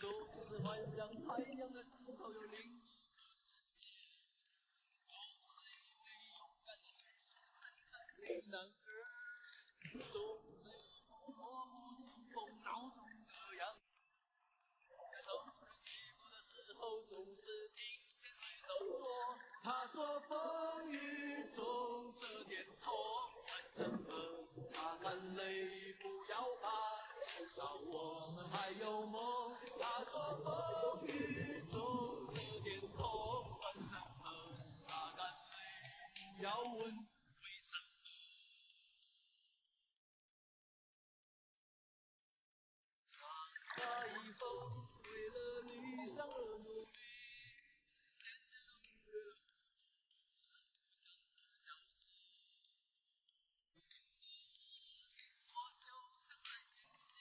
就是幻想太阳的时候有灵。男儿总是我不风闹钟的样子，在受人欺负的时候总是听见水手说，他说风雨中这点痛算什么？擦干泪不要怕，至少我们还有梦。他说风雨中这点痛算什么？擦干泪不要问。长大以后，为了理想而努力，渐渐地忽略了消失。我就像在演戏，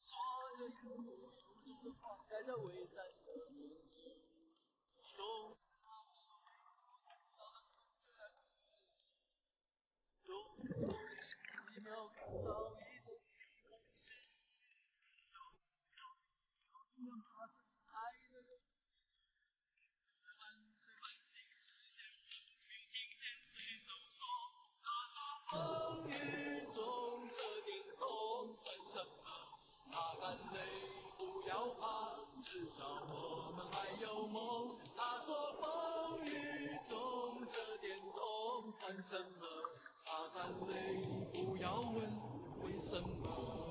说着有重的话，盖着伪善的面具，总是总是一秒看到一个空隙，有人怕是爱的万岁万岁世界，没有听见水手说，他说风雨中这点痛算什么？擦干泪不要怕，至少我们还有梦。他说风雨中这点痛算什么？擦干泪不要问为什么。